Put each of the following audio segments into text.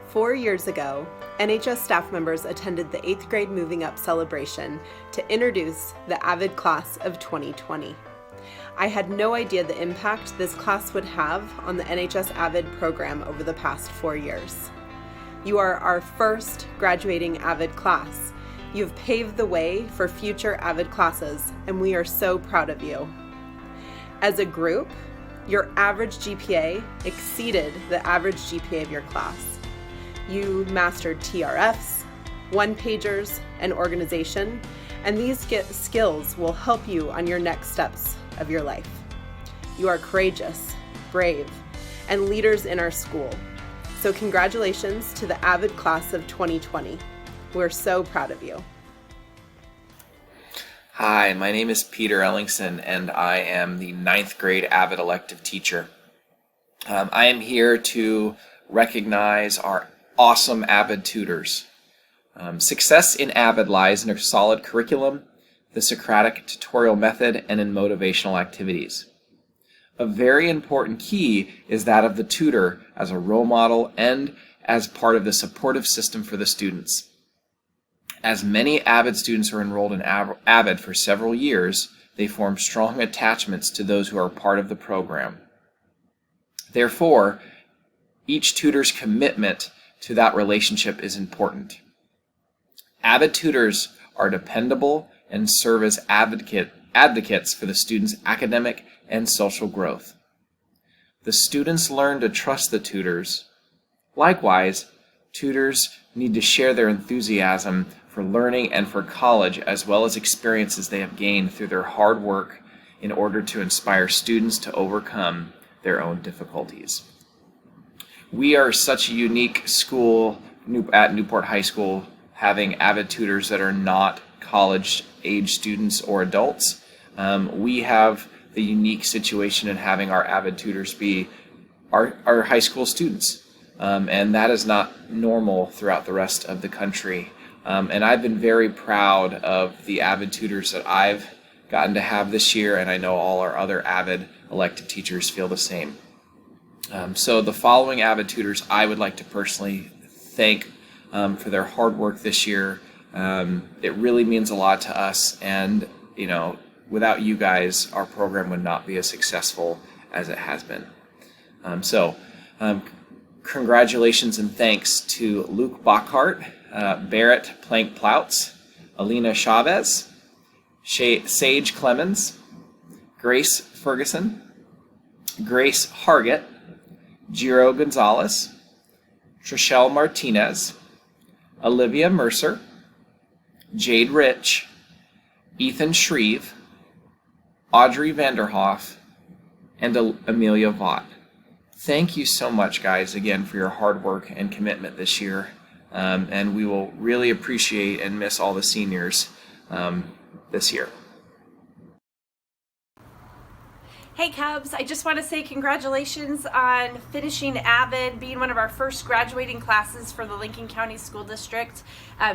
4 years ago, NHS staff members attended the 8th grade Moving Up celebration to introduce the AVID class of 2020. I had no idea the impact this class would have on the NHS AVID program over the past 4 years. You are our first graduating AVID class. You have paved the way for future AVID classes, and we are so proud of you. As a group, your average GPA exceeded the average GPA of your class. You mastered TRFs, one-pagers, and organization, and these skills will help you on your next steps of your life. You are courageous, brave, and leaders in our school. So congratulations to the AVID class of 2020. We're so proud of you. Hi, my name is Peter Ellingson, and I am the 9th grade AVID elective teacher. I am here to recognize our awesome AVID tutors. Success in AVID lies in a solid curriculum, the Socratic tutorial method, and in motivational activities. A very important key is that of the tutor as a role model and as part of the supportive system for the students. As many AVID students are enrolled in AVID for several years, they form strong attachments to those who are part of the program. Therefore, each tutor's commitment to that relationship is important. AVID tutors are dependable and serve as advocates for the students' academic and social growth. The students learn to trust the tutors. Likewise, tutors need to share their enthusiasm for learning and for college, as well as experiences they have gained through their hard work in order to inspire students to overcome their own difficulties. We are such a unique school at Newport High School, having AVID tutors that are not college-age students or adults. We have the unique situation in having our AVID tutors be our high school students, and that is not normal throughout the rest of the country. And I've been very proud of the AVID tutors that I've gotten to have this year, and I know all our other AVID elective teachers feel the same. So the following AVID tutors I would like to personally thank for their hard work this year. It really means a lot to us, and without you guys, our program would not be as successful as it has been. Congratulations and thanks to Luke Bockhart, Barrett Plank-Plouts, Alina Chavez, Sage Clemens, Grace Ferguson, Grace Hargett, Jiro Gonzalez, Trishelle Martinez, Olivia Mercer, Jade Rich, Ethan Shreve, Audrey Vanderhoff, and Amelia Vaught. Thank you so much, guys, again, for your hard work and commitment this year. And we will really appreciate and miss all the seniors this year. Hey Cubs, I just want to say congratulations on finishing AVID, being one of our first graduating classes for the Lincoln County School District.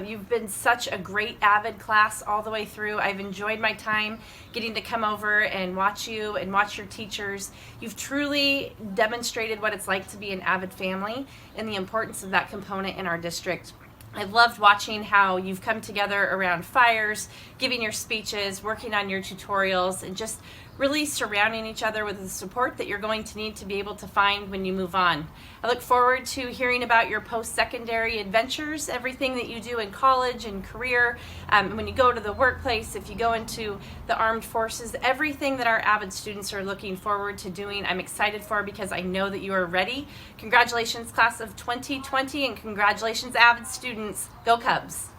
You've been such a great AVID class all the way through. I've enjoyed my time getting to come over and watch you and watch your teachers. You've truly demonstrated what it's like to be an AVID family and the importance of that component in our district. I've loved watching how you've come together around fires, giving your speeches, working on your tutorials, and just really surrounding each other with the support that you're going to need to be able to find when you move on. I look forward to hearing about your post-secondary adventures, everything that you do in college and career, when you go to the workplace, if you go into the armed forces, everything that our AVID students are looking forward to doing, I'm excited for because I know that you are ready. Congratulations, class of 2020, and congratulations, AVID students. Go Cubs!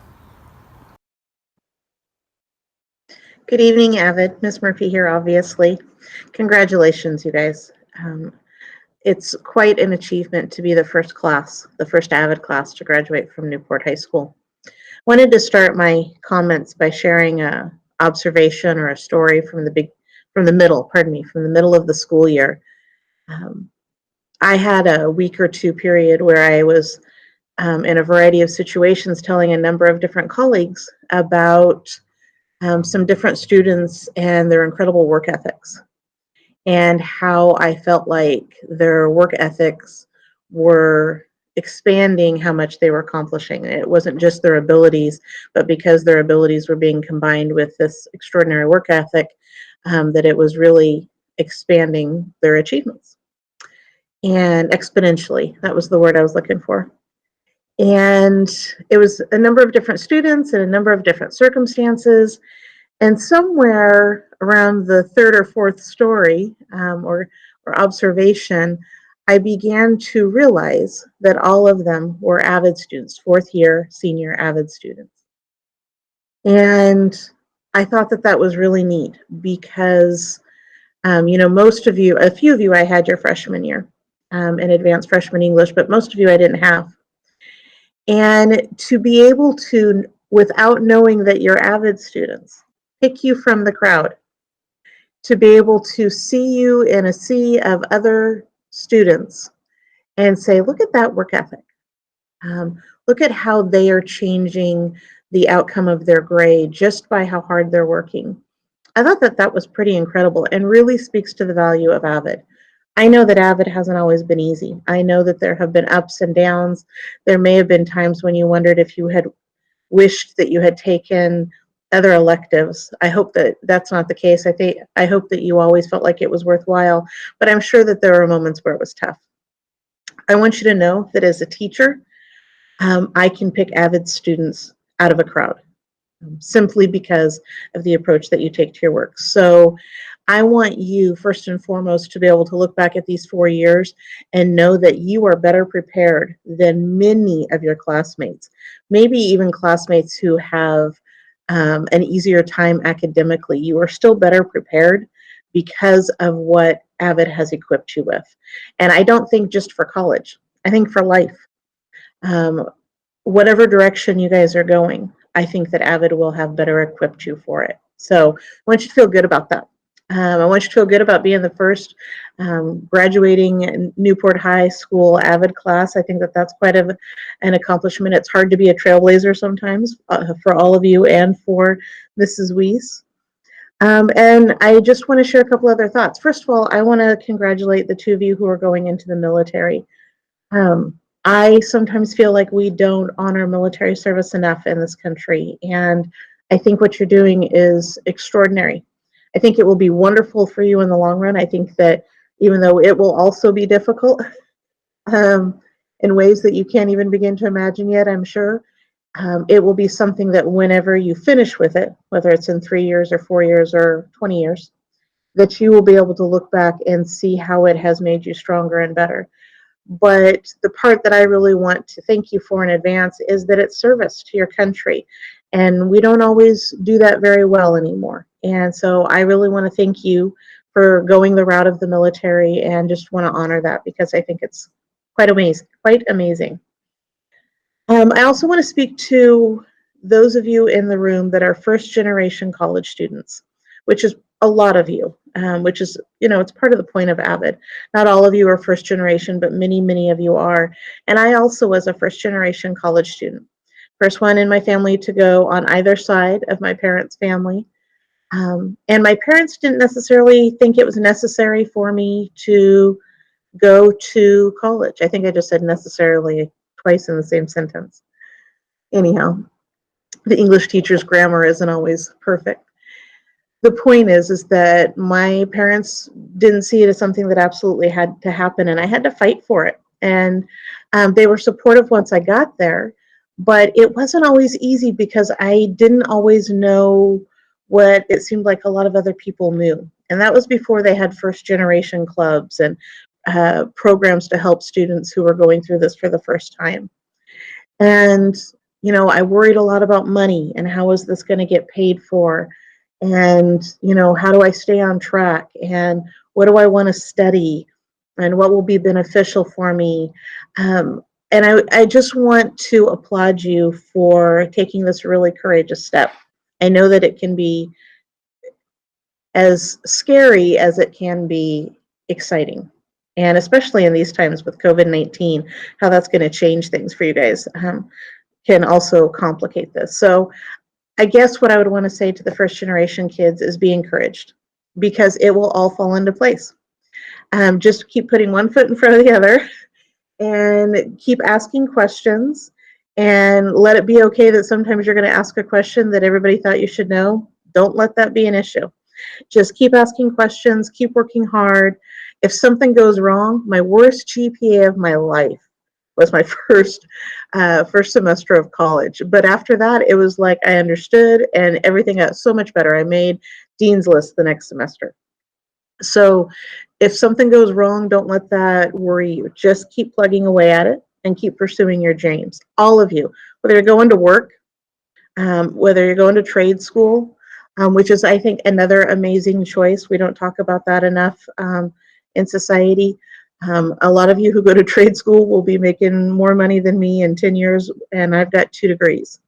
Good evening, AVID. Ms. Murphy here, obviously. Congratulations, you guys. It's quite an achievement to be the first AVID class to graduate from Newport High School. Wanted to start my comments by sharing a observation or a story from the middle of the school year. I had a week or two period where I was in a variety of situations telling a number of different colleagues about some different students and their incredible work ethics, and how I felt like their work ethics were expanding how much they were accomplishing. It wasn't just their abilities, but because their abilities were being combined with this extraordinary work ethic, that it was really expanding their achievements. And exponentially, that was the word I was looking for. And it was a number of different students and a number of different circumstances. And somewhere around the third or fourth story or observation, I began to realize that all of them were AVID students, fourth year senior AVID students. And I thought that that was really neat because, most of you, a few of you, I had your freshman year in advanced freshman English, but most of you I didn't have. And to be able to, without knowing that you're AVID students, pick you from the crowd, to be able to see you in a sea of other students and say, look at that work ethic. Look at how they are changing the outcome of their grade just by how hard they're working. I thought that that was pretty incredible and really speaks to the value of AVID. I know that AVID hasn't always been easy. I know that there have been ups and downs. There may have been times when you wondered if you had wished that you had taken other electives. I hope that that's not the case. I hope that you always felt like it was worthwhile, but I'm sure that there were moments where it was tough. I want you to know that as a teacher, I can pick AVID students out of a crowd simply because of the approach that you take to your work. So I want you, first and foremost, to be able to look back at these 4 years and know that you are better prepared than many of your classmates, maybe even classmates who have an easier time academically. You are still better prepared because of what AVID has equipped you with. And I don't think just for college, I think for life. Whatever direction you guys are going, I think that AVID will have better equipped you for it. So I want you to feel good about that. I want you to feel good about being the first graduating Newport High School AVID class. I think that that's quite an accomplishment. It's hard to be a trailblazer sometimes for all of you and for Mrs. Weiss. And I just want to share a couple other thoughts. First of all, I want to congratulate the two of you who are going into the military. I sometimes feel like we don't honor military service enough in this country, and I think what you're doing is extraordinary. I think it will be wonderful for you in the long run. I think that even though it will also be difficult in ways that you can't even begin to imagine yet, I'm sure, it will be something that whenever you finish with it, whether it's in 3 years or 4 years or 20 years, that you will be able to look back and see how it has made you stronger and better. But the part that I really want to thank you for in advance is that it's service to your country. And we don't always do that very well anymore. And so I really want to thank you for going the route of the military and just want to honor that because I think it's quite amazing, quite amazing. I also want to speak to those of you in the room that are first generation college students, which is a lot of you, which is, it's part of the point of AVID. Not all of you are first generation, but many, many of you are. And I also was a first generation college student. First one in my family to go on either side of my parents' family. And my parents didn't necessarily think it was necessary for me to go to college. I think I just said necessarily twice in the same sentence. Anyhow, the English teacher's grammar isn't always perfect. The point is that my parents didn't see it as something that absolutely had to happen, and I had to fight for it. And they were supportive once I got there, but it wasn't always easy because I didn't always know what it seemed like a lot of other people knew. And that was before they had first generation clubs and programs to help students who were going through this for the first time. And, I worried a lot about money and how is this going to get paid for? And, how do I stay on track? And what do I want to study? And what will be beneficial for me? And I just want to applaud you for taking this really courageous step. I know that it can be as scary as it can be exciting. And especially in these times with COVID-19, how that's going to change things for you guys can also complicate this. So I guess what I would want to say to the first generation kids is be encouraged because it will all fall into place. Just keep putting one foot in front of the other and keep asking questions, and let it be okay that sometimes you're going to ask a question that everybody thought you should know. Don't let that be an issue. Just keep asking questions, keep working hard. If something goes wrong, my worst GPA of my life was my first semester of college. But after that, it was like I understood, and everything got so much better. I made Dean's List the next semester. So if something goes wrong, don't let that worry you. Just keep plugging away at it and keep pursuing your dreams. All of you, whether you're going to work, whether you're going to trade school, which is, I think, another amazing choice. We don't talk about that enough in society. A lot of you who go to trade school will be making more money than me in 10 years, and I've got 2 degrees.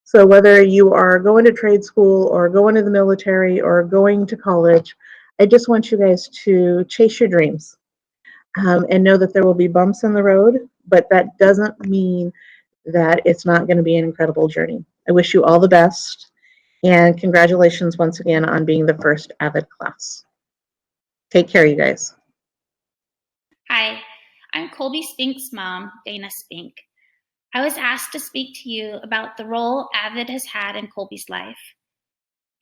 So whether you are going to trade school or going to the military or going to college, I just want you guys to chase your dreams, and know that there will be bumps in the road, but that doesn't mean that it's not going to be an incredible journey. I wish you all the best, and congratulations once again on being the first AVID class. Take care, you guys. Hi, I'm Colby Spink's mom, Dana Spink. I was asked to speak to you about the role AVID has had in Colby's life.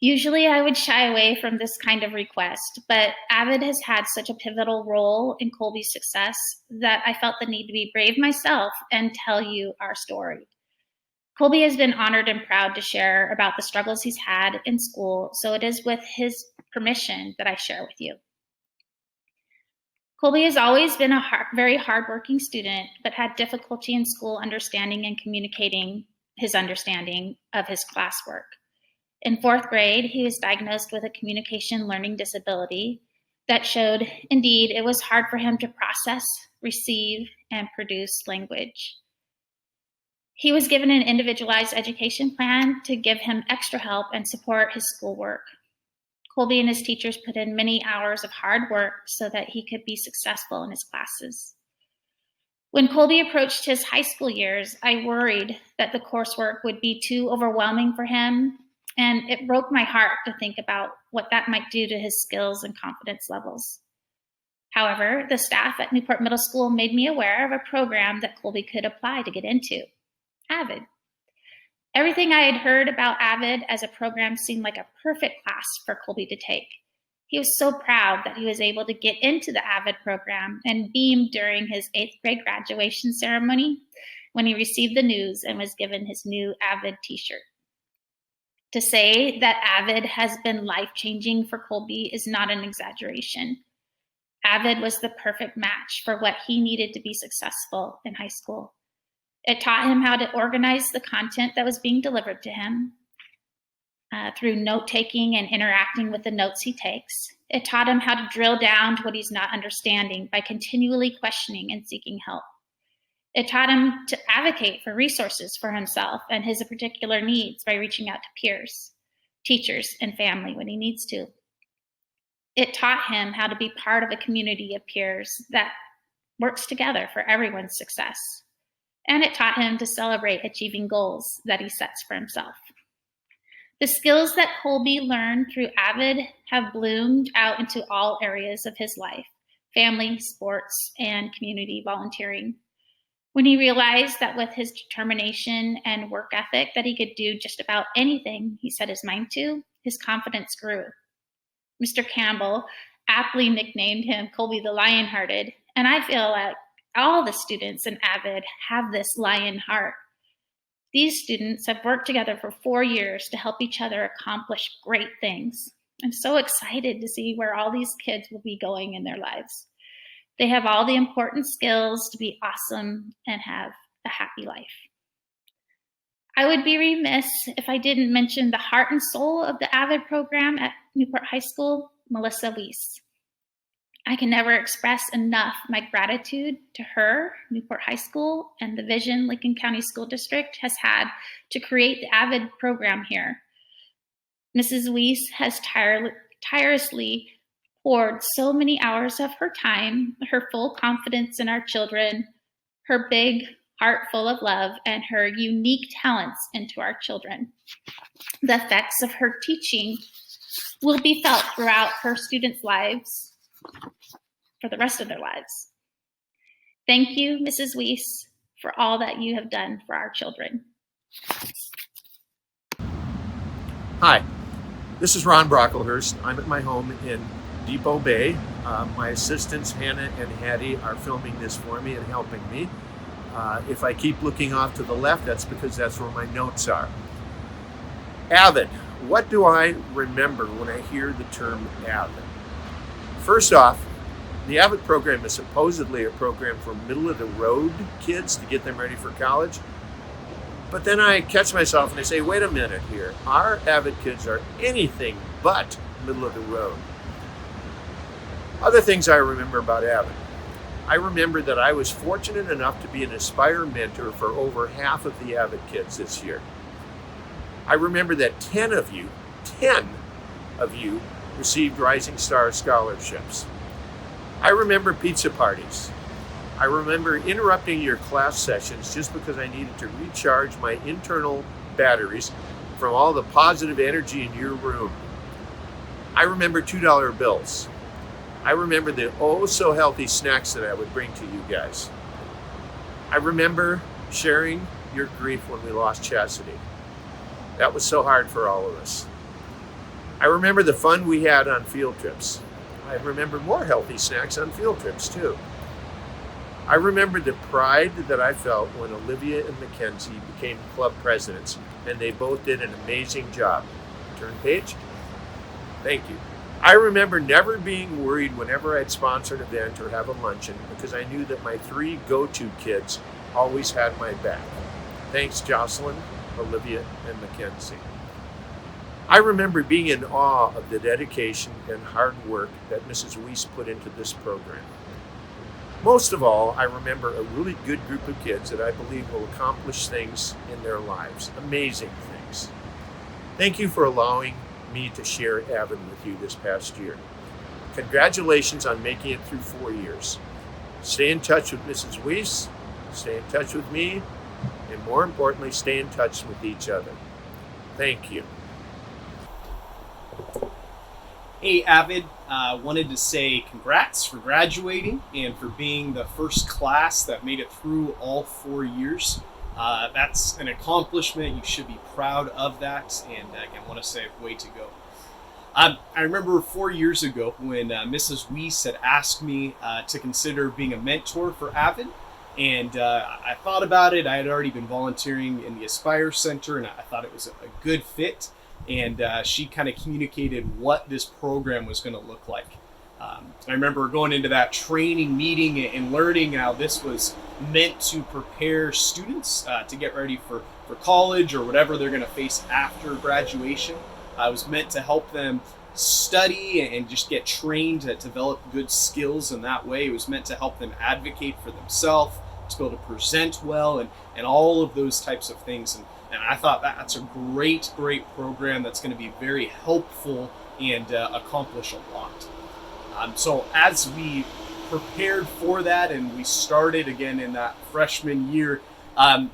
Usually I would shy away from this kind of request, but AVID has had such a pivotal role in Colby's success that I felt the need to be brave myself and tell you our story. Colby has been honored and proud to share about the struggles he's had in school, so it is with his permission that I share with you. Colby has always been a very hardworking student, but had difficulty in school understanding and communicating his understanding of his classwork. In 4th grade, he was diagnosed with a communication learning disability that showed, indeed, it was hard for him to process, receive, and produce language. He was given an individualized education plan to give him extra help and support his schoolwork. Colby and his teachers put in many hours of hard work so that he could be successful in his classes. When Colby approached his high school years, I worried that the coursework would be too overwhelming for him, and it broke my heart to think about what that might do to his skills and confidence levels. However, the staff at Newport Middle School made me aware of a program that Colby could apply to get into, AVID. Everything I had heard about AVID as a program seemed like a perfect class for Colby to take. He was so proud that he was able to get into the AVID program and beamed during his 8th grade graduation ceremony when he received the news and was given his new AVID t-shirt. To say that AVID has been life-changing for Colby is not an exaggeration. AVID was the perfect match for what he needed to be successful in high school. It taught him how to organize the content that was being delivered to him through note-taking and interacting with the notes he takes. It taught him how to drill down to what he's not understanding by continually questioning and seeking help. It taught him to advocate for resources for himself and his particular needs by reaching out to peers, teachers, and family when he needs to. It taught him how to be part of a community of peers that works together for everyone's success. And it taught him to celebrate achieving goals that he sets for himself. The skills that Colby learned through AVID have bloomed out into all areas of his life: family, sports, and community volunteering. When he realized that with his determination and work ethic that he could do just about anything he set his mind to, his confidence grew. Mr. Campbell aptly nicknamed him Colby the Lion-Hearted, and I feel like all the students in AVID have this lion heart. These students have worked together for 4 years to help each other accomplish great things. I'm so excited to see where all these kids will be going in their lives. They have all the important skills to be awesome and have a happy life. I would be remiss if I didn't mention the heart and soul of the AVID program at Newport High School, Melissa Weiss. I can never express enough my gratitude to her, Newport High School, and the vision Lincoln County School District has had to create the AVID program here. Mrs. Weiss has tirelessly poured so many hours of her time, her full confidence in our children, her big heart full of love, and her unique talents into our children. The effects of her teaching will be felt throughout her students' lives for the rest of their lives. Thank you, Mrs. Weiss, for all that you have done for our children. Hi, this is Ron Brocklehurst. I'm at my home in Depot Bay. My assistants, Hannah and Hattie, are filming this for me and helping me. If I keep looking off to the left, that's because that's where my notes are. AVID. What do I remember when I hear the term AVID? First off, the AVID program is supposedly a program for middle-of-the-road kids to get them ready for college. But then I catch myself and I say, wait a minute here. Our AVID kids are anything but middle of the road. Other things I remember about AVID. I remember that I was fortunate enough to be an Aspire mentor for over half of the AVID kids this year. I remember that 10 of you received Rising Star scholarships. I remember pizza parties. I remember interrupting your class sessions just because I needed to recharge my internal batteries from all the positive energy in your room. I remember $2 bills. I remember the oh so healthy snacks that I would bring to you guys. I remember sharing your grief when we lost Chastity. That was so hard for all of us. I remember the fun we had on field trips. I remember more healthy snacks on field trips too. I remember the pride that I felt when Olivia and Mackenzie became club presidents, and they both did an amazing job. Turn page. Thank you. I remember never being worried whenever I'd sponsor an event or have a luncheon because I knew that my 3 go-to kids always had my back. Thanks, Jocelyn, Olivia, and Mackenzie. I remember being in awe of the dedication and hard work that Mrs. Weiss put into this program. Most of all, I remember a really good group of kids that I believe will accomplish things in their lives, amazing things. Thank you for allowing me to share AVID with you this past year. Congratulations on making it through 4 years. Stay in touch with Mrs. Weiss, stay in touch with me, and more importantly, stay in touch with each other. Thank you. Hey AVID, wanted to say congrats for graduating and for being the first class that made it through all 4 years. That's an accomplishment. You should be proud of that, and again, I want to say way to go. I remember 4 years ago when Mrs. Weiss had asked me to consider being a mentor for AVID, and I thought about it. I had already been volunteering in the Aspire Center, and I thought it was a good fit. And she kind of communicated what this program was going to look like. I remember going into that training meeting and learning how this was meant to prepare students to get ready for college or whatever they're going to face after graduation. It was meant to help them study and just get trained to develop good skills in that way. It was meant to help them advocate for themselves, to be able to present well, and all of those types of things. And I thought that's a great program that's going to be very helpful and accomplish a lot. So as we prepared for that and we started again in that freshman year, a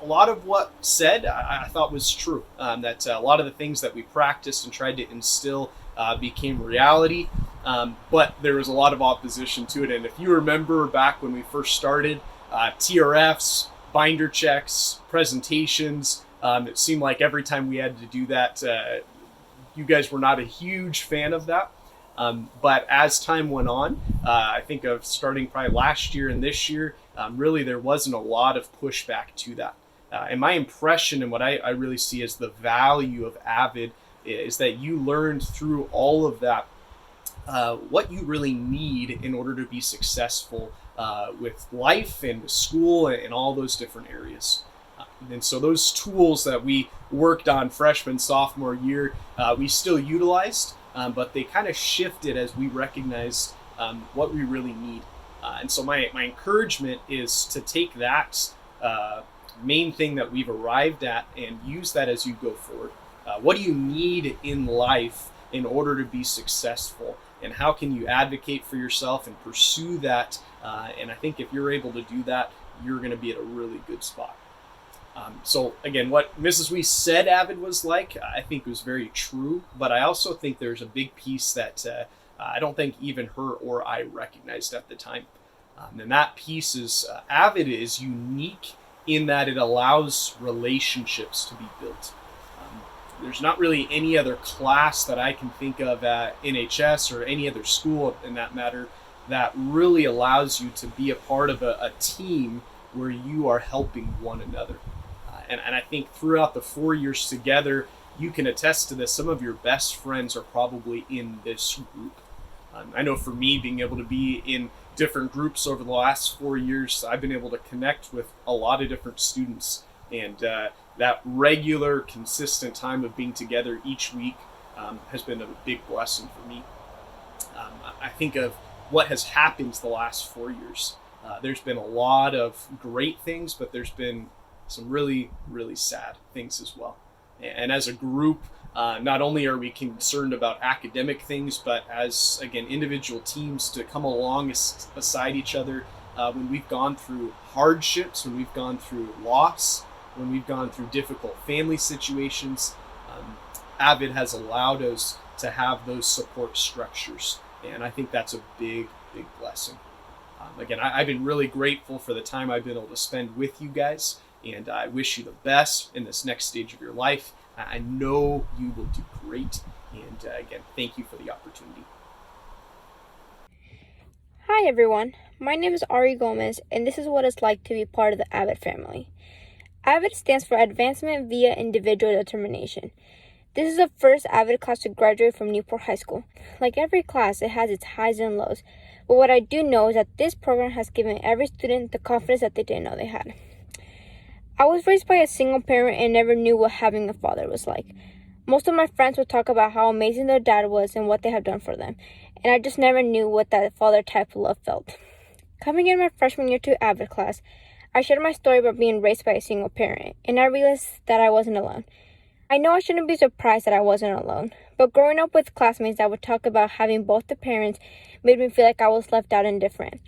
lot of what said I thought was true. That a lot of the things that we practiced and tried to instill became reality. But there was a lot of opposition to it. And if you remember back when we first started, TRFs, binder checks, presentations. It seemed like every time we had to do that, you guys were not a huge fan of that. But as time went on, I think of starting probably last year and this year, really there wasn't a lot of pushback to that. And my impression and what I really see as the value of AVID is that you learned through all of that what you really need in order to be successful with life and with school and all those different areas. And so those tools that we worked on freshman, sophomore year, we still utilized, but they kind of shifted as we recognized what we really need. And so my encouragement is to take that main thing that we've arrived at and use that as you go forward. What do you need in life in order to be successful? And how can you advocate for yourself and pursue that? And I think if you're able to do that, you're going to be at a really good spot. So again, what Mrs. Weiss said AVID was like, I think was very true, but I also think there's a big piece that I don't think even her or I recognized at the time. And that piece is, AVID is unique in that it allows relationships to be built. There's not really any other class that I can think of at NHS or any other school in that matter that really allows you to be a part of a team where you are helping one another. And I think throughout the 4 years together, you can attest to this. Some of your best friends are probably in this group. I know for me, being able to be in different groups over the last 4 years, I've been able to connect with a lot of different students. And that regular, consistent time of being together each week has been a big blessing for me. I think of what has happened the last 4 years. There's been a lot of great things, but there's been some really, really sad things as well. And as a group, not only are we concerned about academic things, but as, again, individual teams to come along beside each other when we've gone through hardships, when we've gone through loss, when we've gone through difficult family situations. AVID has allowed us to have those support structures. And I think that's a big, big blessing. Again, I've been really grateful for the time I've been able to spend with you guys. And I wish you the best in this next stage of your life. I know you will do great. And again, thank you for the opportunity. Hi everyone, my name is Ari Gomez, and this is what it's like to be part of the AVID family. AVID stands for Advancement via Individual Determination. This is the first AVID class to graduate from Newport High School. Like every class, it has its highs and lows. But what I do know is that this program has given every student the confidence that they didn't know they had. I was raised by a single parent and never knew what having a father was like. Most of my friends would talk about how amazing their dad was and what they have done for them, and I just never knew what that father type of love felt. Coming in my freshman year to AVID class, I shared my story about being raised by a single parent, and I realized that I wasn't alone. I know I shouldn't be surprised that I wasn't alone, but growing up with classmates that would talk about having both the parents made me feel like I was left out and different.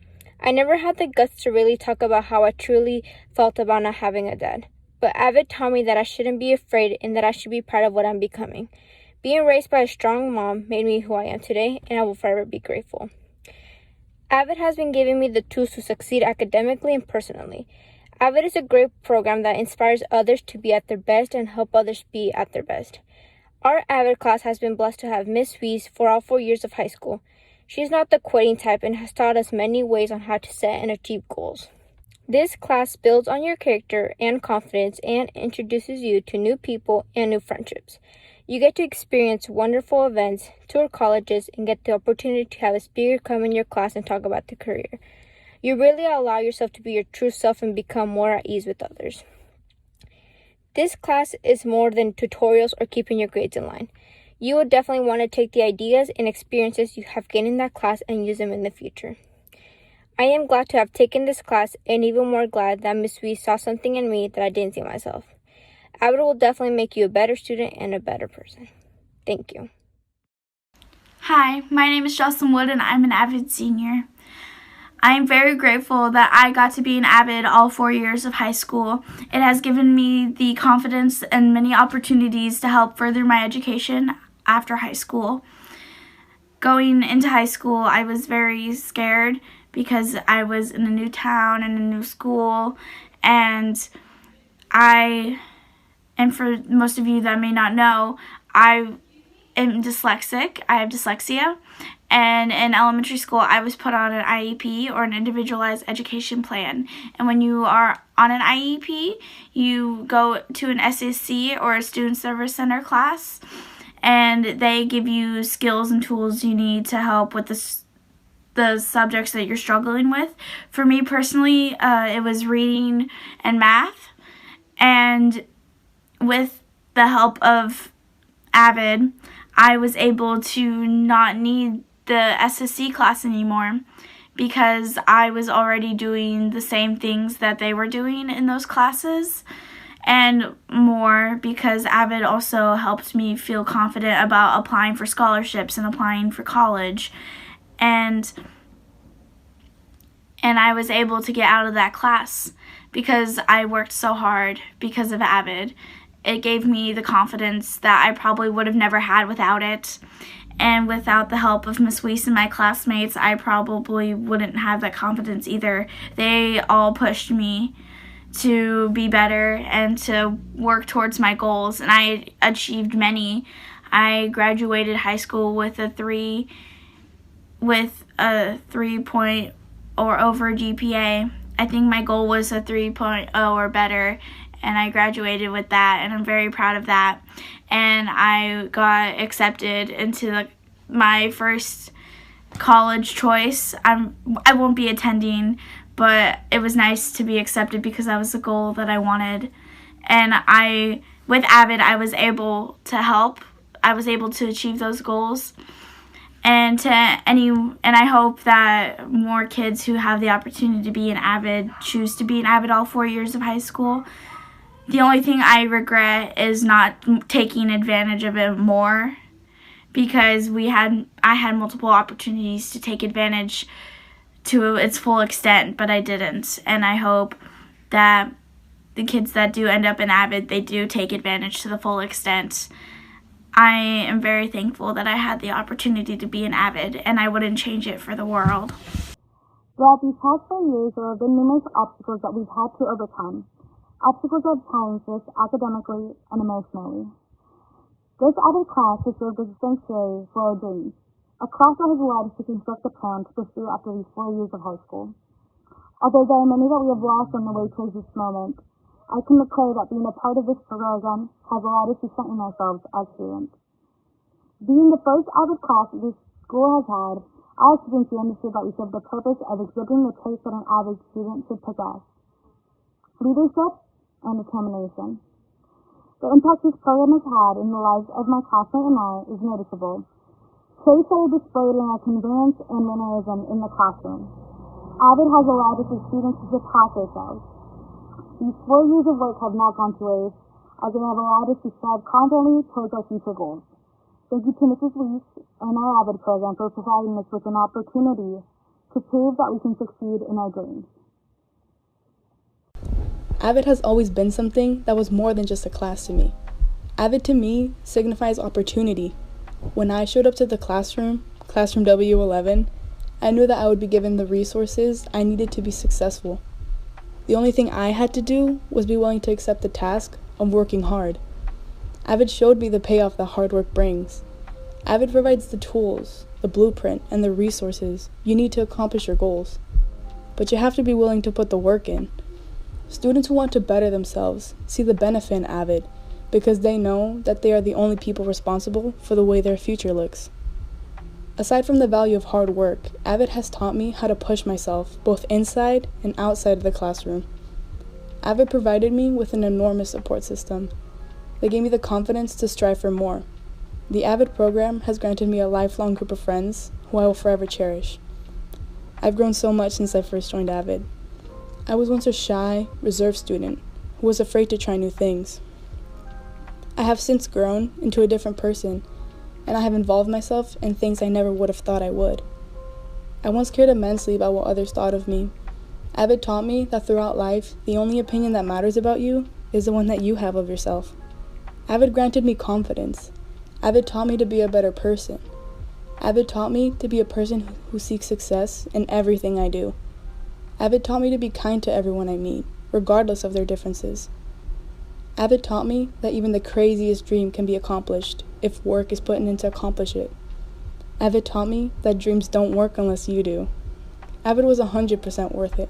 I never had the guts to really talk about how I truly felt about not having a dad. But AVID taught me that I shouldn't be afraid and that I should be proud of what I'm becoming. Being raised by a strong mom made me who I am today, and I will forever be grateful. AVID has been giving me the tools to succeed academically and personally. AVID is a great program that inspires others to be at their best and help others be at their best. Our AVID class has been blessed to have Miss Weiss for all 4 years of high school. She is not the quitting type and has taught us many ways on how to set and achieve goals. This class builds on your character and confidence and introduces you to new people and new friendships. You get to experience wonderful events, tour colleges, and get the opportunity to have a speaker come in your class and talk about the career. You really allow yourself to be your true self and become more at ease with others. This class is more than tutorials or keeping your grades in line. You will definitely want to take the ideas and experiences you have gained in that class and use them in the future. I am glad to have taken this class and even more glad that Ms. Weiss saw something in me that I didn't see myself. AVID will definitely make you a better student and a better person. Thank you. Hi, my name is Jocelyn Wood and I'm an AVID senior. I am very grateful that I got to be an AVID all 4 years of high school. It has given me the confidence and many opportunities to help further my education after high school. Going into high school, I was very scared because I was in a new town and a new school, and for most of you that may not know, I am dyslexic. I have dyslexia, and in elementary school, I was put on an IEP, or an individualized education plan. And when you are on an IEP, you go to an SSC, or a Student Service Center class, and they give you skills and tools you need to help with the subjects that you're struggling with. For me personally, it was reading and math, and with the help of AVID, I was able to not need the SSC class anymore because I was already doing the same things that they were doing in those classes, and more because AVID also helped me feel confident about applying for scholarships and applying for college. And I was able to get out of that class because I worked so hard because of AVID. It gave me the confidence that I probably would have never had without it. And without the help of Miss Weiss and my classmates, I probably wouldn't have that confidence either. They all pushed me to be better and to work towards my goals, and I achieved many. I graduated high school with a 3 point or over GPA. I think my goal was a 3.0 or better, and I graduated with that, and I'm very proud of that. And I got accepted into my first college choice. I won't be attending, but it was nice to be accepted because that was the goal that I wanted. And with AVID, I was able to help. I was able to achieve those goals. And I hope that more kids who have the opportunity to be an AVID choose to be an AVID all 4 years of high school. The only thing I regret is not taking advantage of it more, because I had multiple opportunities to take advantage to its full extent, but I didn't. And I hope that the kids that do end up in AVID, they do take advantage to the full extent. I am very thankful that I had the opportunity to be an AVID, and I wouldn't change it for the world. Throughout these past 4 years, there have been numerous obstacles that we've had to overcome. Obstacles that have challenged us academically and emotionally. This AVID class has served as a sanctuary for our dreams, a class that has allowed us to construct a plan to pursue after these 4 years of high school. Although there are many that we have lost on the way towards this moment, I can declare that being a part of this program has allowed us to strengthen ourselves as students. Being the first AVID class that this school has had, our students understood that we serve the purpose of exhibiting the traits that an AVID student should possess: leadership and determination. The impact this program has had in the lives of my classmate and I is noticeable. Traits that are displayed in our convenience and mannerism in the classroom. AVID has allowed us as students to surpass ourselves. These 4 years of work have not gone to waste, as they have allowed us to strive confidently towards our future goals. Thank you to Mrs. Weiss and our AVID program for providing us with an opportunity to prove that we can succeed in our dreams. AVID has always been something that was more than just a class to me. AVID to me signifies opportunity. When I showed up to the classroom W11, I knew that I would be given the resources I needed to be successful. The only thing I had to do was be willing to accept the task of working hard. AVID showed me the payoff that hard work brings. AVID provides the tools, the blueprint, and the resources you need to accomplish your goals. But you have to be willing to put the work in. Students who want to better themselves see the benefit in AVID because they know that they are the only people responsible for the way their future looks. Aside from the value of hard work, AVID has taught me how to push myself both inside and outside of the classroom. AVID provided me with an enormous support system. They gave me the confidence to strive for more. The AVID program has granted me a lifelong group of friends who I will forever cherish. I've grown so much since I first joined AVID. I was once a shy, reserved student who was afraid to try new things. I have since grown into a different person, and I have involved myself in things I never would have thought I would. I once cared immensely about what others thought of me. AVID taught me that throughout life, the only opinion that matters about you is the one that you have of yourself. AVID granted me confidence. AVID taught me to be a better person. AVID taught me to be a person who seeks success in everything I do. AVID taught me to be kind to everyone I meet, regardless of their differences. AVID taught me that even the craziest dream can be accomplished if work is put in to accomplish it. AVID taught me that dreams don't work unless you do. AVID was 100% worth it.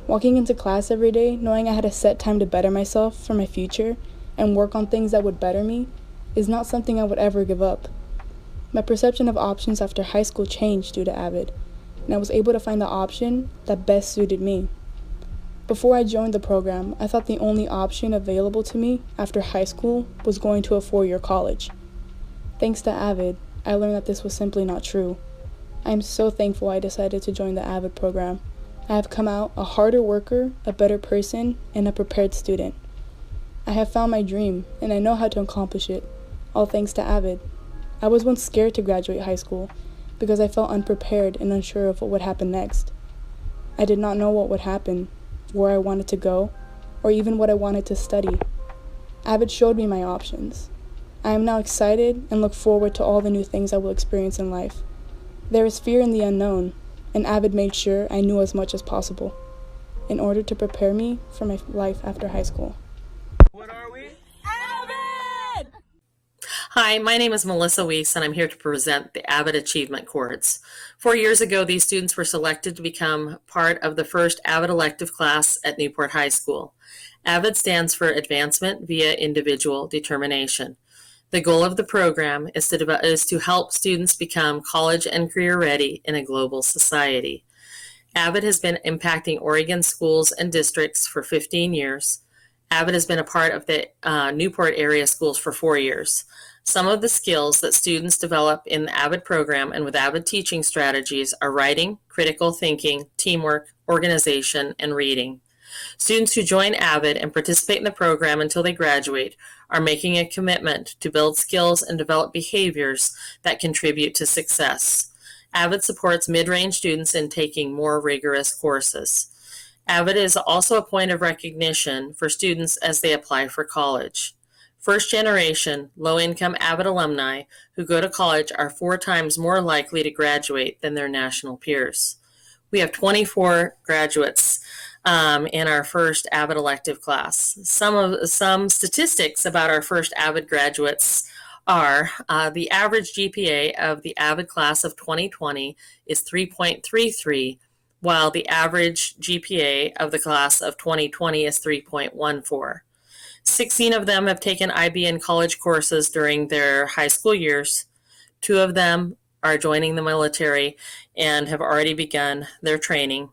Walking into class every day, knowing I had a set time to better myself for my future and work on things that would better me, is not something I would ever give up. My perception of options after high school changed due to AVID, and I was able to find the option that best suited me. Before I joined the program, I thought the only option available to me after high school was going to a 4-year college. Thanks to AVID, I learned that this was simply not true. I am so thankful I decided to join the AVID program. I have come out a harder worker, a better person, and a prepared student. I have found my dream, and I know how to accomplish it, all thanks to AVID. I was once scared to graduate high school because I felt unprepared and unsure of what would happen next. I did not know what would happen, where I wanted to go, or even what I wanted to study. AVID showed me my options. I am now excited and look forward to all the new things I will experience in life. There is fear in the unknown, and AVID made sure I knew as much as possible in order to prepare me for my life after high school. What are we? AVID! Hi, my name is Melissa Weiss, and I'm here to present the AVID Achievement Chords. 4 years ago, these students were selected to become part of the first AVID elective class at Newport High School. AVID stands for Advancement via Individual Determination. The goal of the program is to help students become college and career ready in a global society. AVID has been impacting Oregon schools and districts for 15 years. AVID has been a part of the Newport area schools for 4 years. Some of the skills that students develop in the AVID program and with AVID teaching strategies are writing, critical thinking, teamwork, organization, and reading. Students who join AVID and participate in the program until they graduate are making a commitment to build skills and develop behaviors that contribute to success. AVID supports mid-range students in taking more rigorous courses. AVID is also a point of recognition for students as they apply for college. First-generation, low-income AVID alumni who go to college are 4 times more likely to graduate than their national peers. We have 24 graduates in our first AVID elective class. Some statistics about our first AVID graduates are the average GPA of the AVID class of 2020 is 3.33, while the average GPA of the class of 2020 is 3.14. 16 of them have taken IB and college courses during their high school years. 2 of them are joining the military and have already begun their training.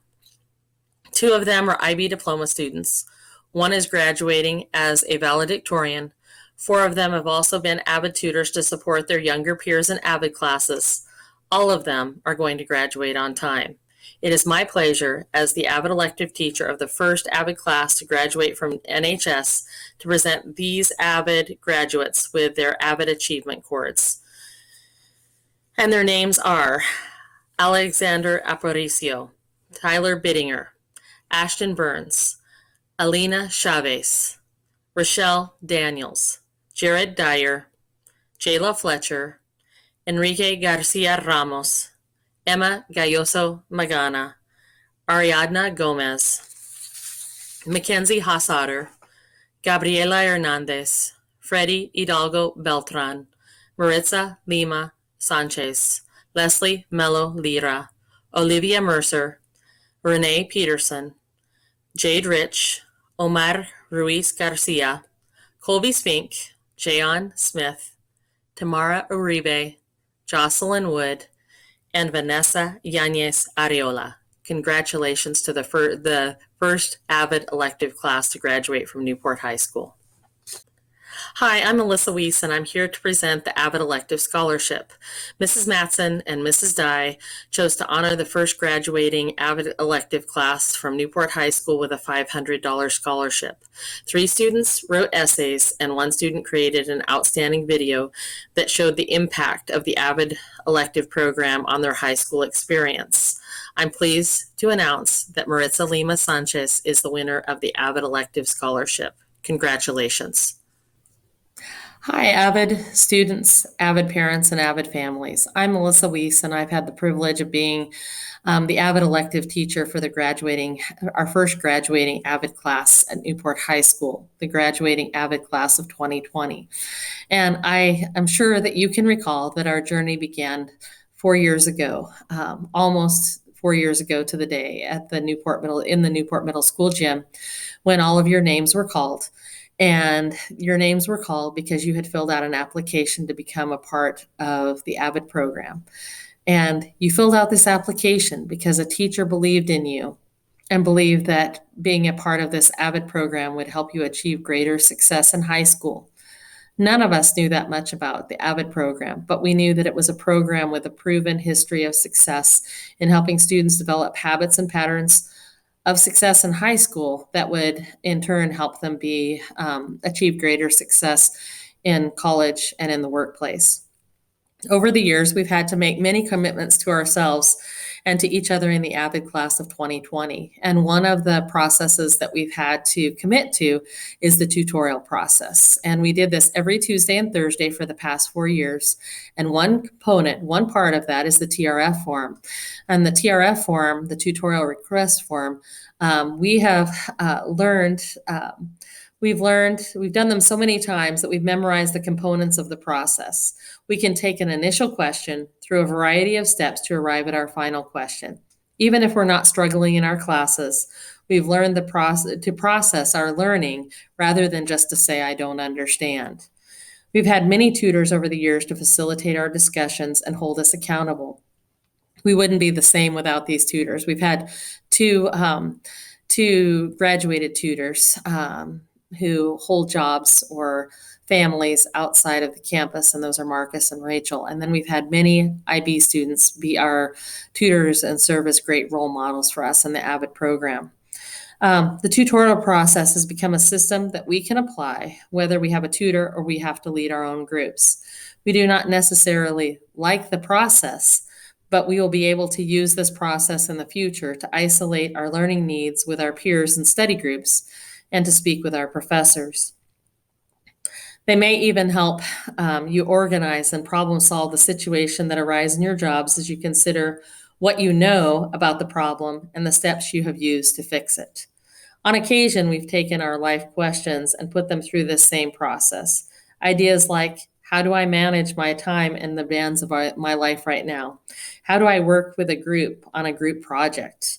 2 of them are IB diploma students. 1 is graduating as a valedictorian. 4 of them have also been AVID tutors to support their younger peers in AVID classes. All of them are going to graduate on time. It is my pleasure as the AVID elective teacher of the first AVID class to graduate from NHS to present these AVID graduates with their AVID achievement chords. And their names are Alexander Aparicio, Tyler Bittinger, Ashton Burns, Alina Chavez, Rochelle Daniels, Jared Dyer, Jayla Fletcher, Enrique Garcia Ramos, Emma Galloso Magana, Ariadna Gomez, Mackenzie Hossotter, Gabriela Hernandez, Freddie Hidalgo Beltran, Maritza Lima Sanchez, Leslie Mello Lira, Olivia Mercer, Renee Peterson, Jade Rich, Omar Ruiz Garcia, Colby Spink, Jayon Smith, Tamara Uribe, Jocelyn Wood, and Vanessa Yanez Areola. Congratulations to the first AVID elective class to graduate from Newport High School. Hi, I'm Melissa Weiss, and I'm here to present the AVID Elective Scholarship. Mrs. Matson and Mrs. Dye chose to honor the first graduating AVID elective class from Newport High School with a $500 scholarship. 3 students wrote essays, and 1 student created an outstanding video that showed the impact of the AVID elective program on their high school experience. I'm pleased to announce that Maritza Lima Sanchez is the winner of the AVID Elective Scholarship. Congratulations. Hi, AVID students, AVID parents, and AVID families. I'm Melissa Weiss, and I've had the privilege of being the AVID elective teacher for our first graduating AVID class at Newport High School, the graduating AVID class of 2020. And I am sure that you can recall that our journey began 4 years ago, almost 4 years ago to the day in the Newport Middle School gym, when all of your names were called. And your names were called because you had filled out an application to become a part of the AVID program. And you filled out this application because a teacher believed in you and believed that being a part of this AVID program would help you achieve greater success in high school. None of us knew that much about the AVID program, but we knew that it was a program with a proven history of success in helping students develop habits and patterns of success in high school that would in turn help them achieve greater success in college and in the workplace. Over the years, we've had to make many commitments to ourselves and to each other in the AVID class of 2020. And one of the processes that we've had to commit to is the tutorial process. And we did this every Tuesday and Thursday for the past 4 years. And one part of that is the TRF form. And the TRF form, the tutorial request form, we have we've done them so many times that we've memorized the components of the process. We can take an initial question through a variety of steps to arrive at our final question. Even if we're not struggling in our classes, we've learned to process our learning rather than just to say, I don't understand. We've had many tutors over the years to facilitate our discussions and hold us accountable. We wouldn't be the same without these tutors. We've had two graduated tutors who hold jobs or families outside of the campus, and those are Marcus and Rachel. And then we've had many IB students be our tutors and serve as great role models for us in the AVID program. The tutorial process has become a system that we can apply whether we have a tutor or we have to lead our own groups. We do not necessarily like the process, but we will be able to use this process in the future to isolate our learning needs with our peers and study groups and to speak with our professors. They may even help you organize and problem solve the situation that arise in your jobs as you consider what you know about the problem and the steps you have used to fix it. On occasion, we've taken our life questions and put them through this same process. Ideas like, how do I manage my time and the demands of my life right now? How do I work with a group on a group project?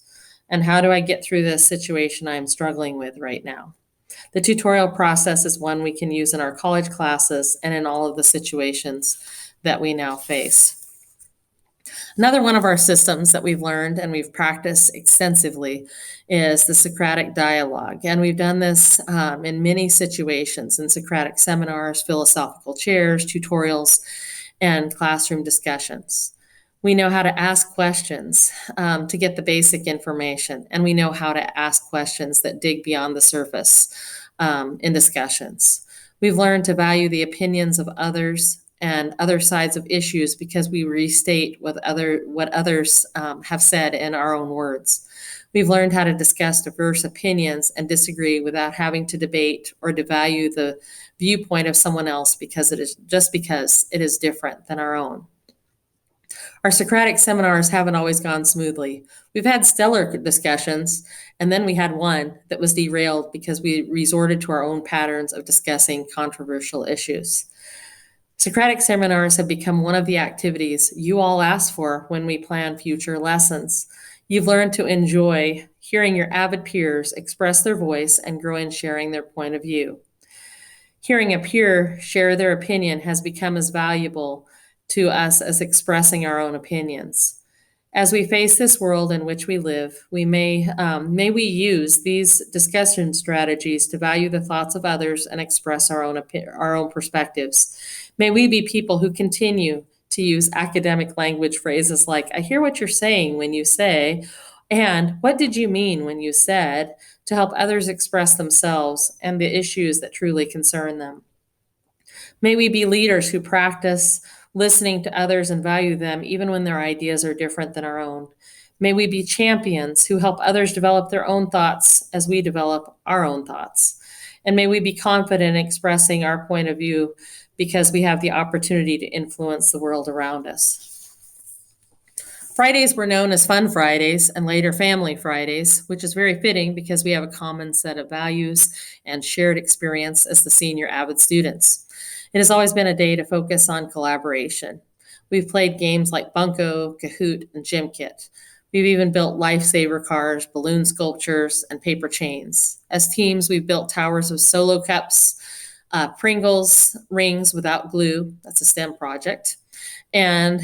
And how do I get through this situation I'm struggling with right now? The tutorial process is one we can use in our college classes and in all of the situations that we now face. Another one of our systems that we've learned and we've practiced extensively is the Socratic dialogue. And we've done this in many situations, in Socratic seminars, philosophical chairs, tutorials, and classroom discussions. We know how to ask questions to get the basic information, and we know how to ask questions that dig beyond the surface in discussions. We've learned to value the opinions of others and other sides of issues because we restate what others have said in our own words. We've learned how to discuss diverse opinions and disagree without having to debate or devalue the viewpoint of someone else because it is different than our own. Our Socratic seminars haven't always gone smoothly. We've had stellar discussions, and then we had one that was derailed because we resorted to our own patterns of discussing controversial issues. Socratic seminars have become one of the activities you all ask for when we plan future lessons. You've learned to enjoy hearing your AVID peers express their voice and grow in sharing their point of view. Hearing a peer share their opinion has become as valuable to us as expressing our own opinions. As we face this world in which we live, may we use these discussion strategies to value the thoughts of others and express our own perspectives. May we be people who continue to use academic language phrases like, I hear what you're saying when you say, and what did you mean when you said, to help others express themselves and the issues that truly concern them. May we be leaders who practice listening to others and value them even when their ideas are different than our own. May we be champions who help others develop their own thoughts as we develop our own thoughts. And may we be confident in expressing our point of view because we have the opportunity to influence the world around us. Fridays were known as Fun Fridays and later Family Fridays, which is very fitting because we have a common set of values and shared experience as the senior AVID students. It has always been a day to focus on collaboration. We've played games like Bunko, Kahoot, and Gym Kit. We've even built lifesaver cars, balloon sculptures, and paper chains. As teams, we've built towers of solo cups, Pringles rings without glue, that's a STEM project, and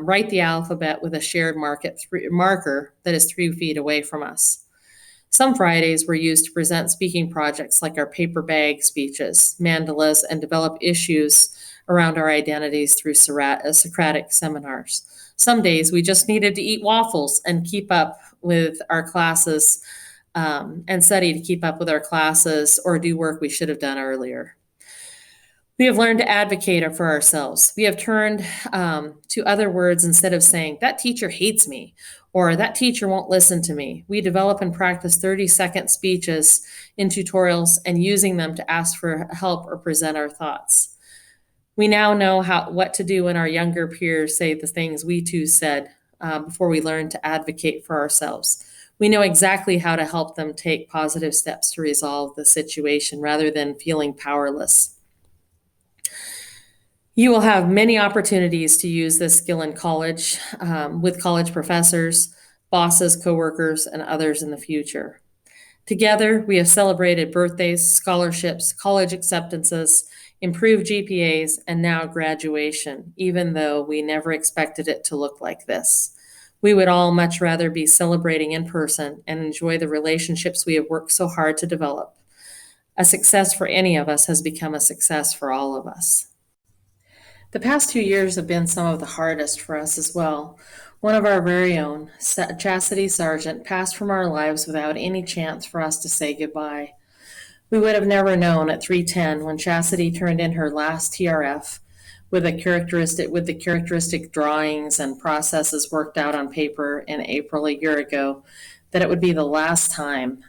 write the alphabet with a shared marker that is 3 feet away from us. Some Fridays were used to present speaking projects like our paper bag speeches, mandalas, and develop issues around our identities through Socratic seminars. Some days we just needed to eat waffles and keep up with our classes and study to keep up with our classes or do work we should have done earlier. We have learned to advocate for ourselves. We have turned to other words instead of saying, that teacher hates me, or that teacher won't listen to me. We develop and practice 30-second speeches in tutorials and using them to ask for help or present our thoughts. We now know what to do when our younger peers say the things we too said before we learn to advocate for ourselves. We know exactly how to help them take positive steps to resolve the situation rather than feeling powerless. You will have many opportunities to use this skill in college with college professors, bosses, coworkers, and others in the future. Together, we have celebrated birthdays, scholarships, college acceptances, improved GPAs, and now graduation, even though we never expected it to look like this. We would all much rather be celebrating in person and enjoy the relationships we have worked so hard to develop. A success for any of us has become a success for all of us. The past 2 years have been some of the hardest for us as well. One of our very own, Chastity Sargent, passed from our lives without any chance for us to say goodbye. We would have never known at 3:10 when Chastity turned in her last TRF with the characteristic drawings and processes worked out on paper in April a year ago, that it would be the last time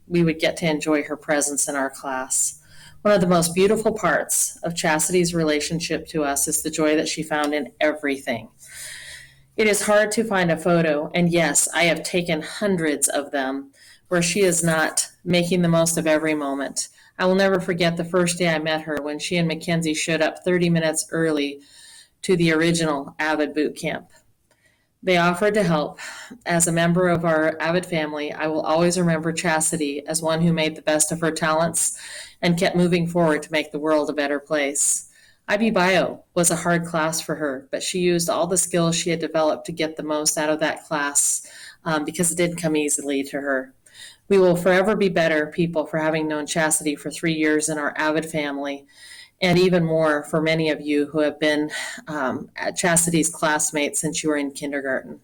we would get to enjoy her presence in our class. One of the most beautiful parts of Chastity's relationship to us is the joy that she found in everything. It is hard to find a photo, and yes, I have taken hundreds of them, where she is not making the most of every moment. I will never forget the first day I met her when she and Mackenzie showed up 30 minutes early to the original AVID boot camp. They offered to help. As a member of our AVID family, I will always remember Chastity as one who made the best of her talents and kept moving forward to make the world a better place. IB Bio was a hard class for her, but she used all the skills she had developed to get the most out of that class because it didn't come easily to her. We will forever be better people for having known Chastity for 3 years in our AVID family, and even more for many of you who have been Chastity's classmates since you were in kindergarten.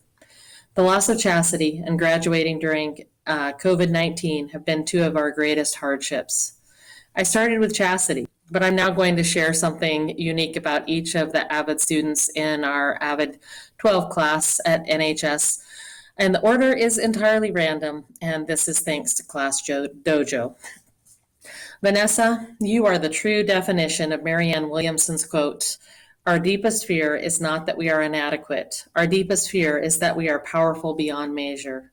The loss of Chastity and graduating during COVID-19 have been two of our greatest hardships. I started with Chastity, but I'm now going to share something unique about each of the AVID students in our AVID 12 class at NHS. And the order is entirely random, and this is thanks to Class Dojo. Vanessa, you are the true definition of Marianne Williamson's quote, "Our deepest fear is not that we are inadequate. Our deepest fear is that we are powerful beyond measure."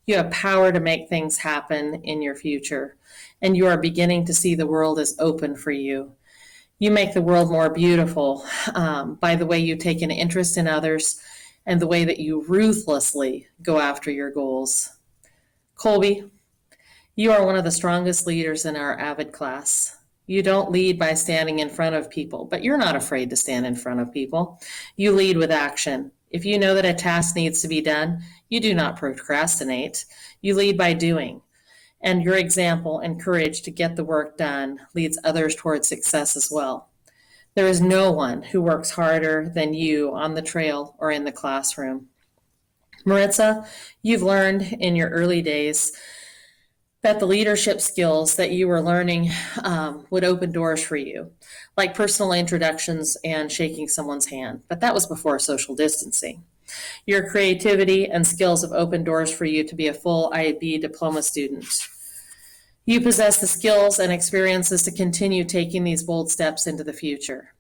You have power to make things happen in your future, and you are beginning to see the world as open for you. You make the world more beautiful by the way you take an interest in others and the way that you ruthlessly go after your goals. Colby, you are one of the strongest leaders in our AVID class. You don't lead by standing in front of people, but you're not afraid to stand in front of people. You lead with action. If you know that a task needs to be done, you do not procrastinate. You lead by doing. And your example and courage to get the work done leads others towards success as well. There is no one who works harder than you on the trail or in the classroom. Maritza, you've learned in your early days that the leadership skills that you were learning would open doors for you, like personal introductions and shaking someone's hand. But that was before social distancing. Your creativity and skills have opened doors for you to be a full IB diploma student. You possess the skills and experiences to continue taking these bold steps into the future.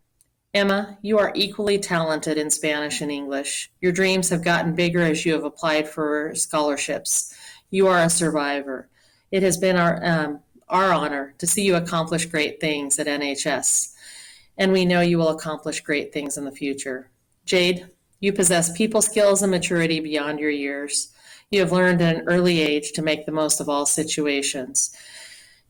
Emma, you are equally talented in Spanish and English. Your dreams have gotten bigger as you have applied for scholarships. You are a survivor. It has been our honor to see you accomplish great things at NHS, and we know you will accomplish great things in the future. Jade, you possess people skills and maturity beyond your years. You have learned at an early age to make the most of all situations.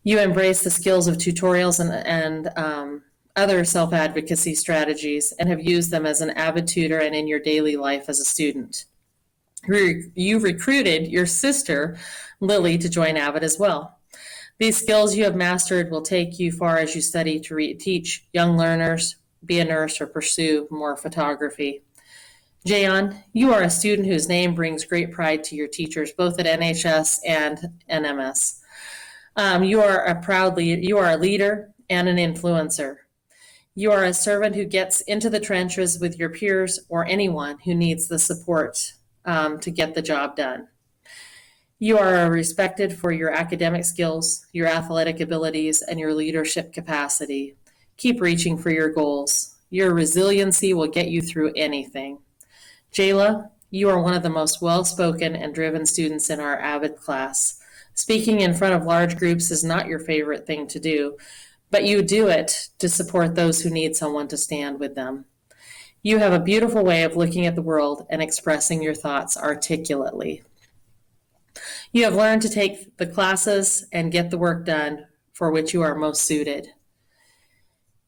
You embrace the skills of tutorials and other self-advocacy strategies and have used them as an AVID tutor and in your daily life as a student. You recruited your sister, Lily, to join AVID as well. These skills you have mastered will take you far as you study to teach young learners, be a nurse, or pursue more photography. Jayon, you are a student whose name brings great pride to your teachers, both at NHS and NMS. You are a leader and an influencer. You are a servant who gets into the trenches with your peers or anyone who needs the support to get the job done. You are respected for your academic skills, your athletic abilities, and your leadership capacity. Keep reaching for your goals. Your resiliency will get you through anything. Jayla, you are one of the most well-spoken and driven students in our AVID class. Speaking in front of large groups is not your favorite thing to do, but you do it to support those who need someone to stand with them. You have a beautiful way of looking at the world and expressing your thoughts articulately. You have learned to take the classes and get the work done for which you are most suited.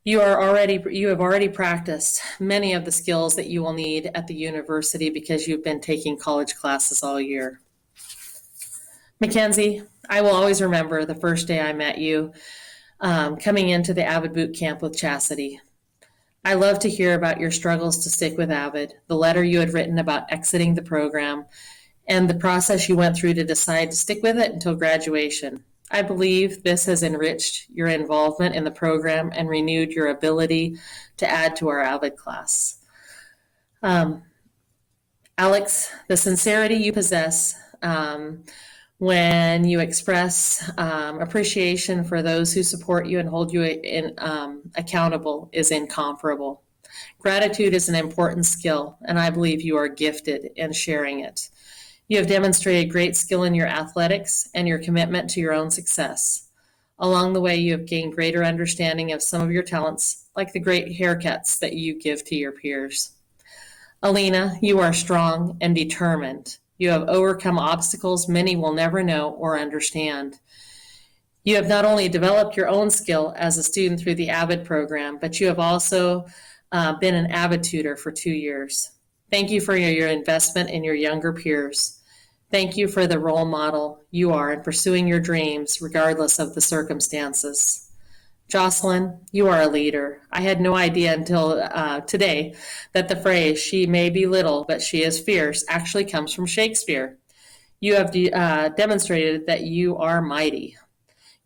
You have already practiced many of the skills that you will need at the university because you've been taking college classes all year. Mackenzie, I will always remember the first day I met you coming into the AVID boot camp with Chastity. I love to hear about your struggles to stick with AVID, the letter you had written about exiting the program, and the process you went through to decide to stick with it until graduation. I believe this has enriched your involvement in the program and renewed your ability to add to our AVID class. Alex, the sincerity you possess when you express appreciation for those who support you and hold you accountable is incomparable. Gratitude is an important skill, and I believe you are gifted in sharing it. You have demonstrated great skill in your athletics and your commitment to your own success. Along the way, you have gained greater understanding of some of your talents, like the great haircuts that you give to your peers. Alina, you are strong and determined. You have overcome obstacles many will never know or understand. You have not only developed your own skill as a student through the AVID program, but you have also been an AVID tutor for 2 years. Thank you for your investment in your younger peers. Thank you for the role model you are in pursuing your dreams, regardless of the circumstances. Jocelyn, you are a leader. I had no idea until today that the phrase, "she may be little, but she is fierce," actually comes from Shakespeare. You have demonstrated that you are mighty.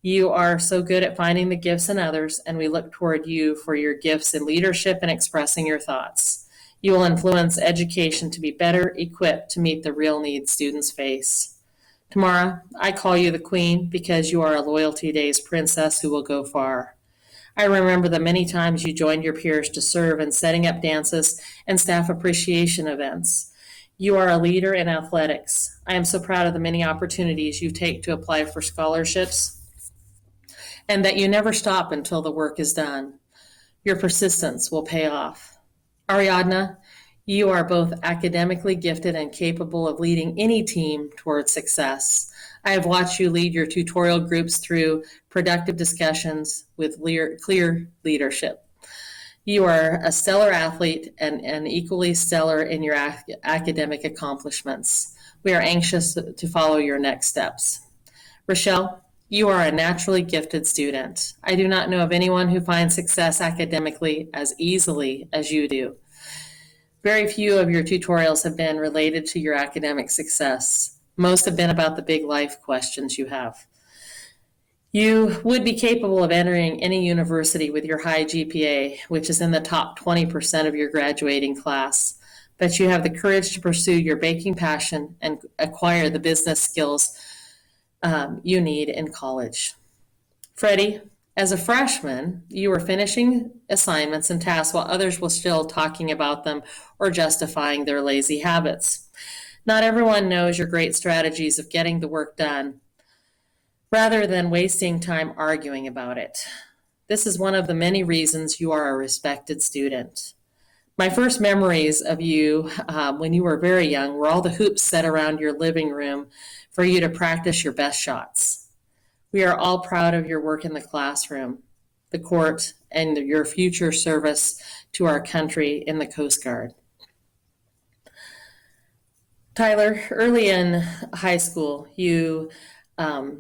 You are so good at finding the gifts in others, and we look toward you for your gifts in leadership and expressing your thoughts. You will influence education to be better equipped to meet the real needs students face. Tamara, I call you the queen because you are a Loyalty Days princess who will go far. I remember the many times you joined your peers to serve in setting up dances and staff appreciation events. You are a leader in athletics. I am so proud of the many opportunities you take to apply for scholarships and that you never stop until the work is done. Your persistence will pay off. Ariadna, you are both academically gifted and capable of leading any team towards success. I have watched you lead your tutorial groups through productive discussions with clear leadership. You are a stellar athlete and equally stellar in your academic accomplishments. We are anxious to follow your next steps. Rochelle, you are a naturally gifted student. I do not know of anyone who finds success academically as easily as you do. Very few of your tutorials have been related to your academic success. Most have been about the big life questions you have. You would be capable of entering any university with your high GPA, which is in the top 20% of your graduating class, but you have the courage to pursue your baking passion and acquire the business skills you need in college. Freddie, as a freshman, you were finishing assignments and tasks while others were still talking about them or justifying their lazy habits. Not everyone knows your great strategies of getting the work done, rather than wasting time arguing about it. This is one of the many reasons you are a respected student. My first memories of you when you were very young were all the hoops set around your living room for you to practice your best shots. We are all proud of your work in the classroom, the court, and your future service to our country in the Coast Guard. Tyler, early in high school, you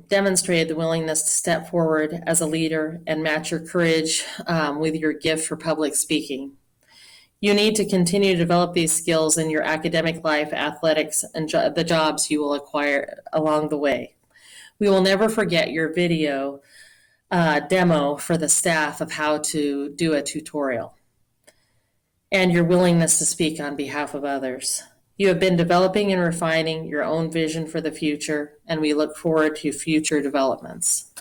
demonstrated the willingness to step forward as a leader and match your courage with your gift for public speaking. You need to continue to develop these skills in your academic life, athletics, and the jobs you will acquire along the way. We will never forget your video demo for the staff of how to do a tutorial, and your willingness to speak on behalf of others. You have been developing and refining your own vision for the future, and we look forward to future developments.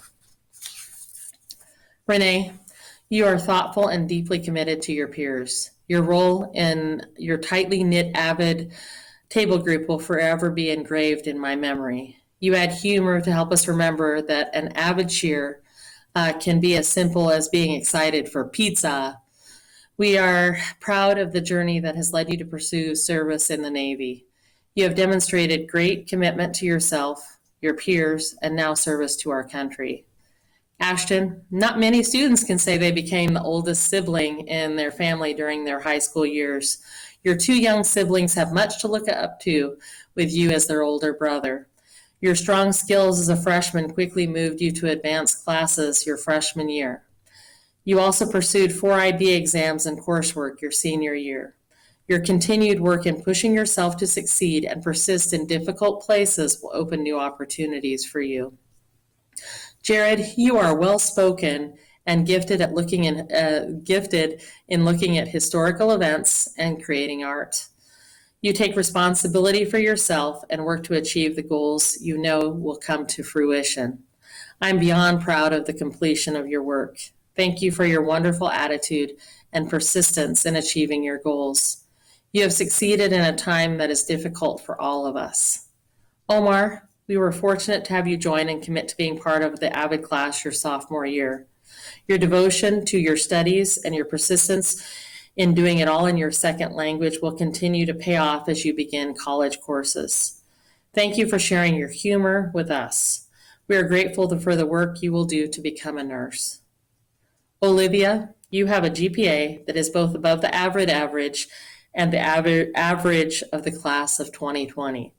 Renee, you are thoughtful and deeply committed to your peers. Your role in your tightly knit AVID table group will forever be engraved in my memory. You add humor to help us remember that an AVID cheer can be as simple as being excited for pizza. We are proud of the journey that has led you to pursue service in the Navy. You have demonstrated great commitment to yourself, your peers, and now service to our country. Ashton, not many students can say they became the oldest sibling in their family during their high school years. Your two young siblings have much to look up to with you as their older brother. Your strong skills as a freshman quickly moved you to advanced classes your freshman year. You also pursued 4 IB exams and coursework your senior year. Your continued work in pushing yourself to succeed and persist in difficult places will open new opportunities for you. Jared, you are well-spoken and gifted in looking at historical events and creating art. You take responsibility for yourself and work to achieve the goals you know will come to fruition. I'm beyond proud of the completion of your work. Thank you for your wonderful attitude and persistence in achieving your goals. You have succeeded in a time that is difficult for all of us. Omar, we were fortunate to have you join and commit to being part of the AVID class your sophomore year. Your devotion to your studies and your persistence in doing it all in your second language will continue to pay off as you begin college courses. Thank you for sharing your humor with us. We are grateful for the work you will do to become a nurse. Olivia, you have a GPA that is both above the AVID average and the average of the class of 2020.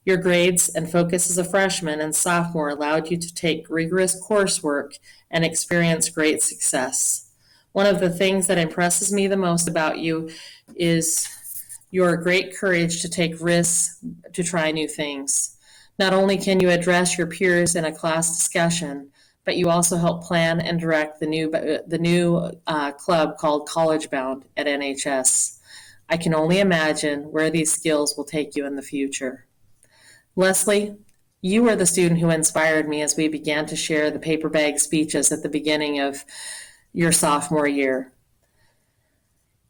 Your grades and focus as a freshman and sophomore allowed you to take rigorous coursework and experience great success. One of the things that impresses me the most about you is your great courage to take risks to try new things. Not only can you address your peers in a class discussion, but you also help plan and direct the new club called College Bound at NHS. I can only imagine where these skills will take you in the future. Leslie, you were the student who inspired me as we began to share the paper bag speeches at the beginning of your sophomore year.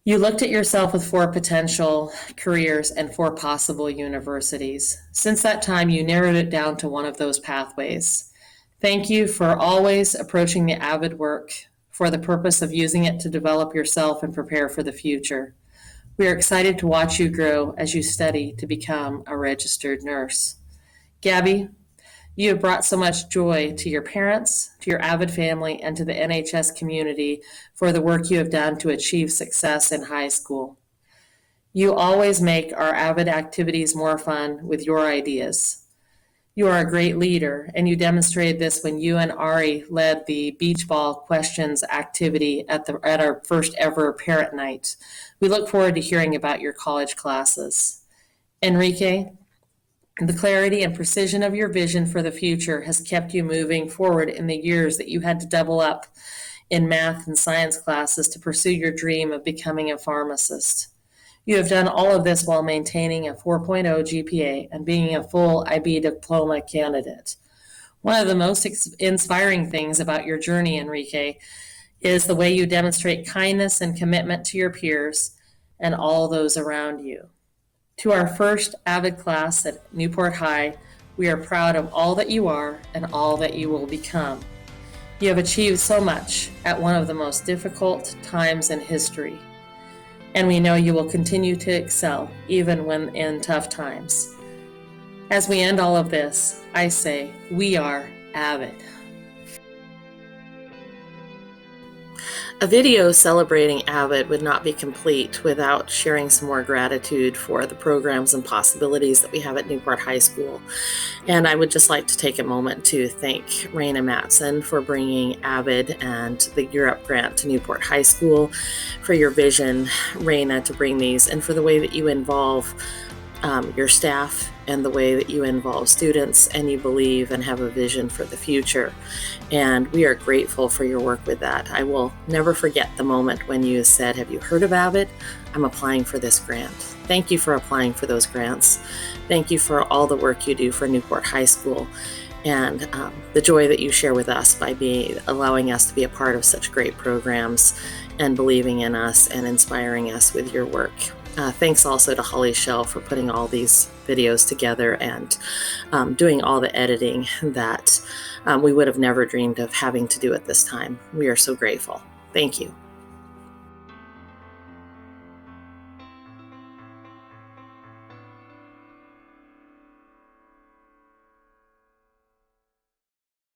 You looked at yourself with 4 potential careers and 4 possible universities. Since that time, you narrowed it down to one of those pathways. Thank you for always approaching the AVID work for the purpose of using it to develop yourself and prepare for the future. We are excited to watch you grow as you study to become a registered nurse. Gabby, you have brought so much joy to your parents, to your AVID family, and to the NHS community for the work you have done to achieve success in high school. You always make our AVID activities more fun with your ideas. You are a great leader, and you demonstrated this when you and Ari led the beach ball questions activity at our first ever parent night. We look forward to hearing about your college classes. Enrique, the clarity and precision of your vision for the future has kept you moving forward in the years that you had to double up in math and science classes to pursue your dream of becoming a pharmacist. You have done all of this while maintaining a 4.0 GPA and being a full IB diploma candidate. One of the most inspiring things about your journey, Enrique, is the way you demonstrate kindness and commitment to your peers and all those around you. To our first AVID class at Newport High, we are proud of all that you are and all that you will become. You have achieved so much at one of the most difficult times in history. And we know you will continue to excel even when in tough times. As we end all of this, I say, we are AVID. A video celebrating AVID would not be complete without sharing some more gratitude for the programs and possibilities that we have at Newport High School. And I would just like to take a moment to thank Raina Matson for bringing AVID and the Europe grant to Newport High School, for your vision, Raina, to bring these, and for the way that you involve your staff and the way that you involve students, and you believe and have a vision for the future. And we are grateful for your work with that. I will never forget the moment when you said, "Have you heard of AVID? I'm applying for this grant." Thank you for applying for those grants. Thank you for all the work you do for Newport High School, and the joy that you share with us by allowing us to be a part of such great programs and believing in us and inspiring us with your work. Thanks also to Holly Shell for putting all these videos together and doing all the editing that we would have never dreamed of having to do at this time. We are so grateful. Thank you.